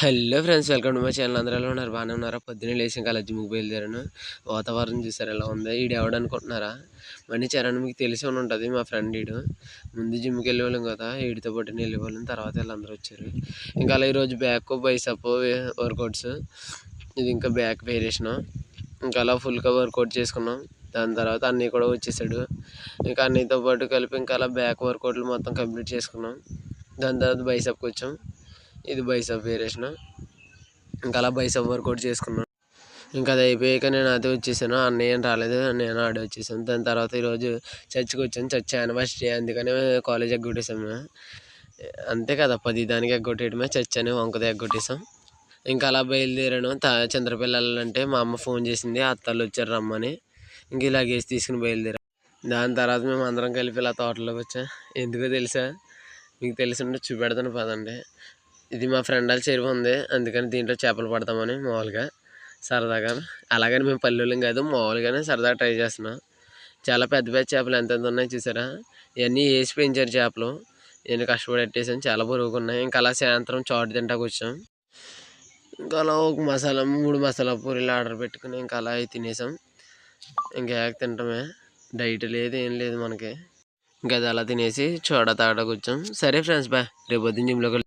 Hello friends, welcome to my channel. అందరూ ఎలా ఉన్నారు? బాగానే ఉన్నారా? పొద్దున్నే లేచి ఇంకా జిమ్కి బయలుదేరాను. వాతావరణం చూసారు ఎలా ఉంది. ఈడు ఎవడనుకుంటున్నారా? మనీ చరణ్ మీకు తెలిసి ఉంటుంది. మా ఫ్రెండ్ ఈడు. ముందు జిమ్కి వెళ్ళేవాళ్ళం కదా, ఈడితో పాటు వెళ్ళేవాళ్ళం. తర్వాత వీళ్ళందరూ వచ్చారు. ఇంకా అలా ఈరోజు బ్యాక్ బైసప్ వర్కౌట్స్, ఇది ఇంకా బ్యాక్ వేరియేషను. ఇంకా అలా ఫుల్గా వర్కౌట్ చేసుకున్నాం. దాని తర్వాత అన్నీ కూడా వచ్చేసాడు. ఇంకా అన్నితో పాటు కలిపి ఇంకా అలా బ్యాక్ వర్కౌట్లు మొత్తం కంప్లీట్ చేసుకున్నాం. దాని తర్వాత బైసప్కి వచ్చాం. ఇది బైసప్ వేరియేషన్. ఇంకా అలా బైసప్ వర్కౌట్ చేసుకున్నాను. ఇంకా అది అయిపోయాక నేను అదే వచ్చేసాను. అన్నయ్య ఏం రాలేదు, నేను ఆడే వచ్చేసాను. దాని తర్వాత ఈరోజు చర్చికి వచ్చాను. చర్చ్ యానివర్సరీ, అందుకనే కాలేజ్ ఎగ్గొట్టేసాము. అంతే కదా, 10 దానికి ఎగ్గొట్టేయడమే. చర్చ్ అని వంకది ఎగ్గొట్టేసాం. ఇంకా అలా బయలుదేరాను. చంద్రపిల్లలంటే మా అమ్మ ఫోన్ చేసింది, అత్తలు వచ్చారు రమ్మని. ఇంక ఇలాగేసి తీసుకుని బయలుదేరాం. దాని తర్వాత మేము అందరం కలిపి ఇలా తోటలోకి వచ్చాం. ఎందుకో తెలుసా? మీకు తెలిసి చూపెడతాను పదండి. ఇది మా ఫ్రెండ్ వాళ్ళ చెరువు ఉంది, అందుకని దీంట్లో చేపలు పడతామని మామూలుగా సరదాగా. అలాగని మేము పల్లెళ్ళం కాదు, మామూలుగానే సరదాగా ట్రై చేస్తున్నాం. చాలా పెద్ద పెద్ద చేపలు ఎంతెంత ఉన్నాయి చూసారా? ఇవన్నీ వేసి పెంచారు చేపలు. నేను కష్టపడి పెట్టేసాను, చాలా బరువుగా ఉన్నాయి. ఇంకా అలా సాయంత్రం చాటు తింటాకు వచ్చాం. ఇంకా అలా ఒక 3 మసాలా పూరీలు ఆర్డర్ పెట్టుకుని ఇంకా అలా తినేసాం. ఇంకా తింటామే, డైట్ లేదు ఏం లేదు మనకి. ఇంకా అది అలా తినేసి తాగడానికి వచ్చాం. సరే ఫ్రెండ్స్, బాయ్. రేపు పొద్దున్న జిమ్లోకి